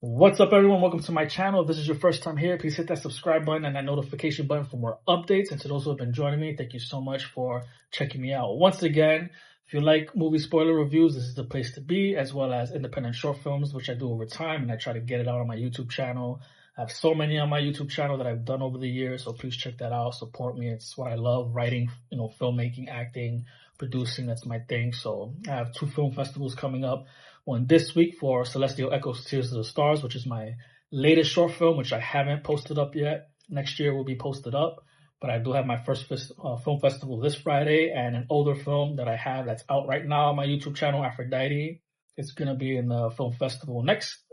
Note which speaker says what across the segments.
Speaker 1: What's up, everyone? Welcome to my channel. If this is your first time here, please hit that subscribe button and that notification button for more updates. And to those who have been joining me, thank you so much for checking me out. Once again, if you like movie spoiler reviews, this is the place to be, as well as independent short films, which I do over time, and I try to get it out on my YouTube channel. I have so many on my YouTube channel that I've done over the years, so please check that out. Support me. It's what I love, writing, filmmaking, acting, producing. That's my thing. So I have 2 film festivals coming up. One this week for Celestial Echoes, Tears of the Stars, which is my latest short film, which I haven't posted up yet. Next year will be posted up, but I do have my first film festival this Friday, and an older film that I have that's out right now on my YouTube channel, Aphrodite. It's going to be in the film festival next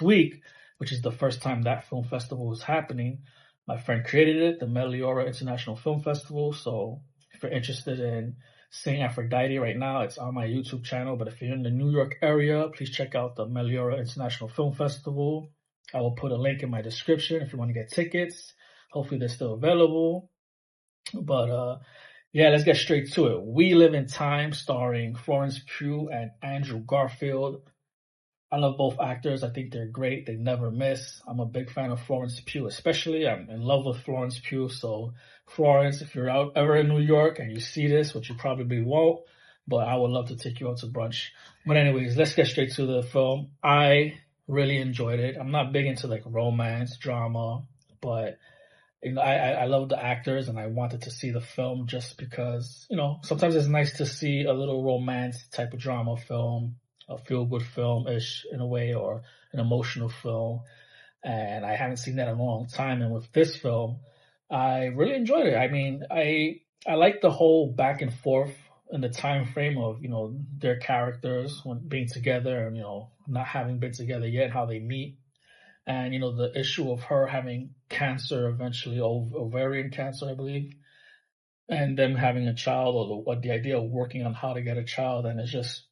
Speaker 1: week, which is the first time that film festival is happening. My friend created it, the Mercari International Film Festival. So if you're interested in seeing Aphrodite right now, it's on my YouTube channel. But if you're in the New York area, please check out the Mercari International Film Festival. I will put a link in my description if you want to get tickets. Hopefully they're still available. But yeah, let's get straight to it. We Live in Time, starring Florence Pugh and Andrew Garfield. I love both actors. I think they're great. They never miss. I'm a big fan of Florence Pugh, especially. I'm in love with Florence Pugh. So, Florence, if you're out ever in New York and you see this, which you probably won't, but I would love to take you out to brunch. But anyways, let's get straight to the film. I really enjoyed it. I'm not big into like romance, drama, but I love the actors and I wanted to see the film just because, sometimes it's nice to see a little romance type of drama film, a feel-good film-ish in a way, or an emotional film. And I haven't seen that in a long time. And with this film, I really enjoyed it. I mean, I like the whole back and forth in the time frame of, their characters when being together and, not having been together yet, how they meet. And, the issue of her having cancer, eventually ovarian cancer, I believe, and them having a child, or the idea of working on how to get a child. And it's just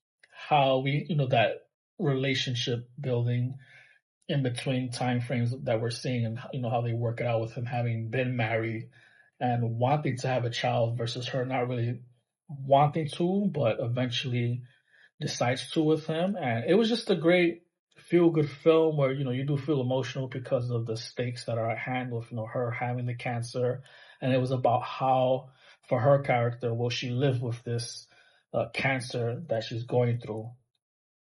Speaker 1: how we, that relationship building in between time frames that we're seeing, and, how they work it out with him having been married and wanting to have a child versus her not really wanting to, but eventually decides to with him. And it was just a great feel-good film where, you do feel emotional because of the stakes that are at hand with, her having the cancer. And it was about how, for her character, will she live with this cancer that she's going through?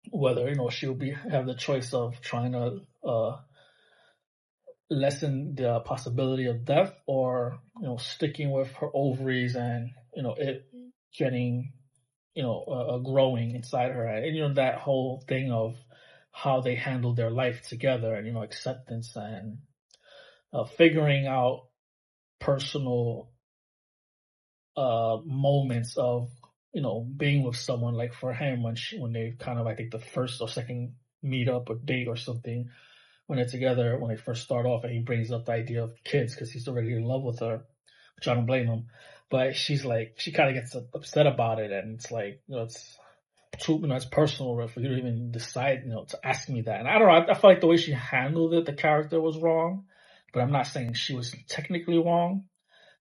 Speaker 1: Whether, she'll have the choice of trying to lessen the possibility of death, or, sticking with her ovaries and, it getting, growing inside her. And, that whole thing of how they handle their life together, and, acceptance, and figuring out personal moments of, being with someone. Like for him, when they kind of, I think the first or second meet up or date or something, when they're together, when they first start off, and he brings up the idea of kids because he's already in love with her, which I don't blame him. But she's like, she kind of gets upset about it, and it's like, it's too, it's personal for you to even decide, to ask me that. And I don't know, I felt like the way she handled it, the character was wrong, but I'm not saying she was technically wrong,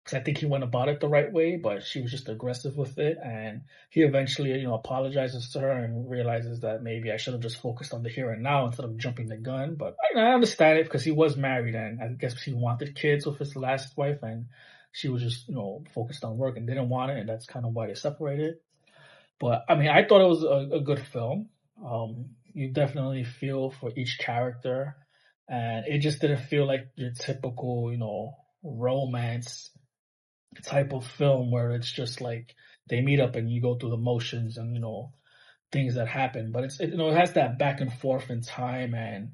Speaker 1: because I think he went about it the right way, but she was just aggressive with it. And he eventually, apologizes to her and realizes that maybe I should have just focused on the here and now instead of jumping the gun. But I understand it, because he was married, and I guess he wanted kids with his last wife, and she was just, focused on work and didn't want it, and that's kind of why they separated. But I mean, I thought it was a good film. You definitely feel for each character, and it just didn't feel like your typical, romance type of film where it's just like they meet up and you go through the motions and, things that happen. But it has that back and forth in time. And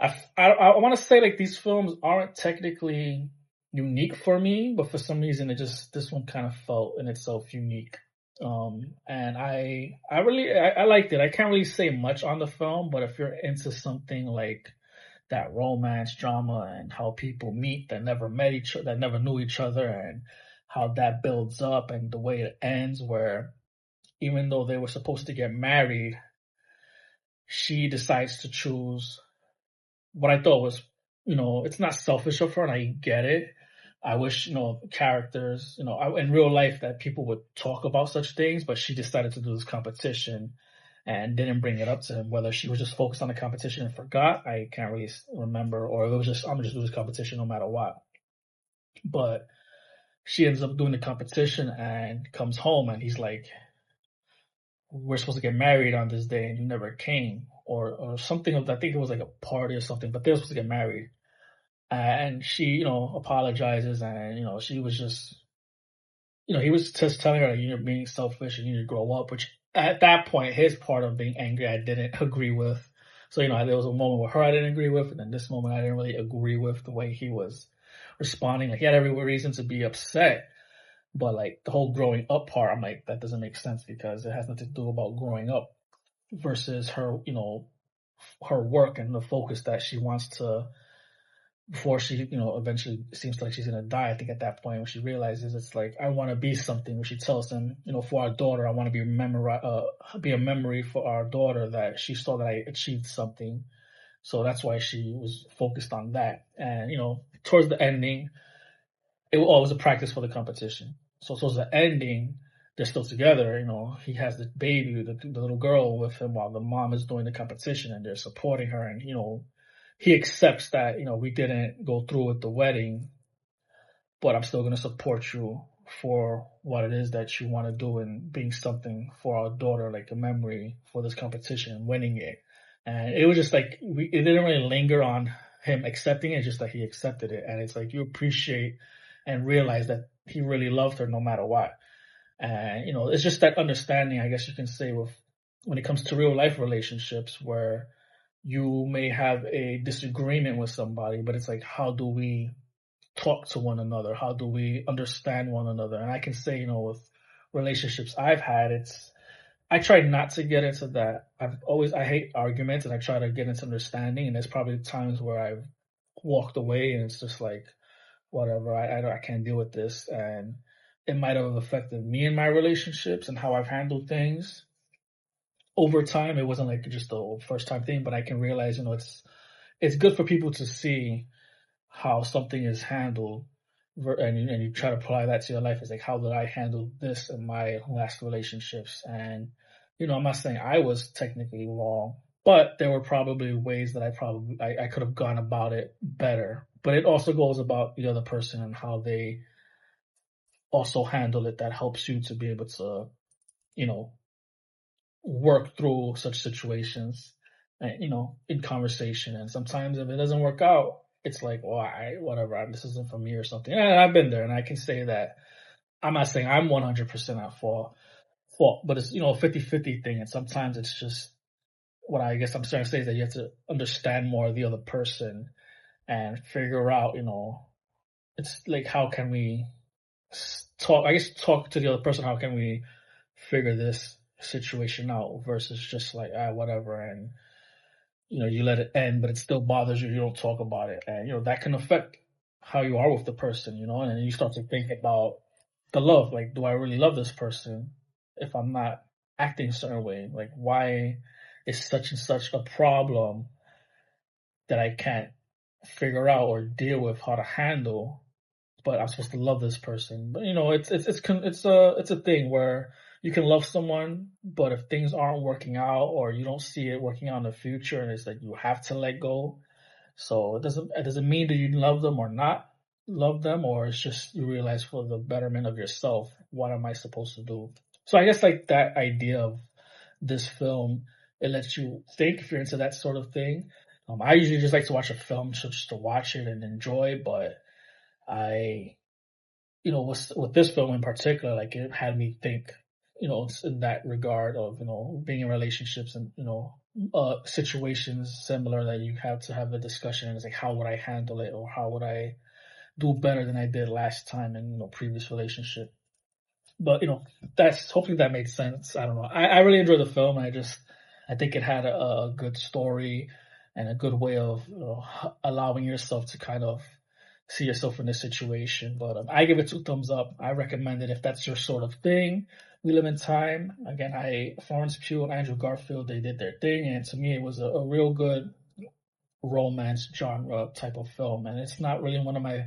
Speaker 1: I want to say, like, these films aren't technically unique for me, but for some reason this one kind of felt in itself unique. And I liked it. I can't really say much on the film, but if you're into something like that romance drama and how people meet that never knew each other, and how that builds up, and the way it ends, where even though they were supposed to get married, she decides to choose what I thought was, it's not selfish of her, and I get it. I wish, characters, in real life that people would talk about such things, but she decided to do this competition. and didn't bring it up to him. Whether she was just focused on the competition and forgot, I can't really remember, or it was just, I'm just do this competition no matter what. But she ends up doing the competition and comes home, and he's like, we're supposed to get married on this day and you never came, or something of, I think it was like a party or something, but they were supposed to get married. And she, apologizes, and, she was just, he was just telling her, like, you're being selfish and you need to grow up, which at that point, his part of being angry, I didn't agree with. So, there was a moment with her I didn't agree with, and then this moment I didn't really agree with the way he was responding. Like, he had every reason to be upset, but like the whole growing up part, I'm like, that doesn't make sense, because it has nothing to do about growing up versus her, her work and the focus that she wants to, before she, eventually seems like she's going to die. I think at that point when she realizes, it's like, I want to be something, where she tells him, for our daughter, I want to be a memory for our daughter that she saw that I achieved something. So that's why she was focused on that. And, towards the ending, it was a practice for the competition. So towards the ending, they're still together. He has the baby, the little girl with him while the mom is doing the competition, and they're supporting her. And, he accepts that, we didn't go through with the wedding, but I'm still going to support you for what it is that you want to do, and being something for our daughter, like a memory for this competition and winning it. And it was just like, it didn't really linger on him accepting it, just that he accepted it. And it's like, you appreciate and realize that he really loved her no matter what. And, it's just that understanding, I guess you can say, with when it comes to real life relationships, where you may have a disagreement with somebody, but it's like, how do we talk to one another? How do we understand one another? And I can say, with relationships I've had, I try not to get into that. I hate arguments, and I try to get into understanding. And there's probably times where I've walked away and it's just like, whatever, I can't deal with this. And it might have affected me in my relationships and how I've handled things over time. It wasn't like just a first time thing, but I can realize, it's good for people to see how something is handled, and you try to apply that to your life. It's like, how did I handle this in my last relationships? And, I'm not saying I was technically wrong, but there were probably ways that I could have gone about it better. But it also goes about the other person and how they also handle it. That helps you to be able to, work through such situations, and, in conversation. And sometimes if it doesn't work out, it's like, whatever, this isn't for me or something. And I've been there, and I can say that I'm not saying I'm 100% at fault, but it's, a 50-50 thing. And sometimes it's just, what I guess I'm trying to say is that you have to understand more of the other person and figure out, it's like, how can we talk to the other person? How can we figure this situation out, versus just like, whatever. And, you let it end, but it still bothers you. You don't talk about it. And, that can affect how you are with the person, and then you start to think about the love. Like, do I really love this person if I'm not acting a certain way? Like, why is such and such a problem that I can't figure out or deal with how to handle, but I'm supposed to love this person? But, it's a thing where you can love someone, but if things aren't working out, or you don't see it working out in the future, and it's like, you have to let go. So it doesn't mean that you love them or not love them, or it's just you realize, for the betterment of yourself, what am I supposed to do? So I guess, like, that idea of this film, it lets you think, if you're into that sort of thing. I usually just like to watch a film just to watch it and enjoy, but with this film in particular, like, it had me think, in that regard of, being in relationships and, situations similar, that you have to have a discussion. And it's like, how would I handle it, or how would I do better than I did last time in, previous relationship? But, hopefully that made sense. I don't know. I really enjoyed the film. I think it had a good story and a good way of, allowing yourself to kind of see yourself in this situation. But I give it 2 thumbs up. I recommend it if that's your sort of thing. We Live in Time. Again, Florence Pugh and Andrew Garfield, they did their thing, and to me, it was a real good romance genre type of film. And it's not really one of my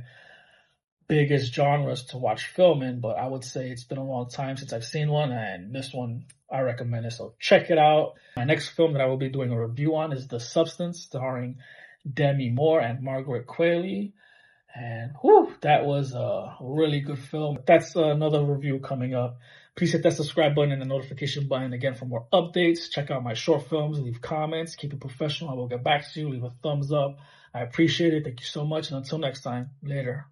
Speaker 1: biggest genres to watch film in, but I would say it's been a long time since I've seen one, and this one, I recommend it, so check it out. My next film that I will be doing a review on is The Substance, starring Demi Moore and Margaret Qualley. And whew, that was a really good film. That's another review coming up. Please hit that subscribe button and the notification button again for more updates. Check out my short films, leave comments, keep it professional. I will get back to you. Leave a thumbs up. I appreciate it. Thank you so much. And until next time, later.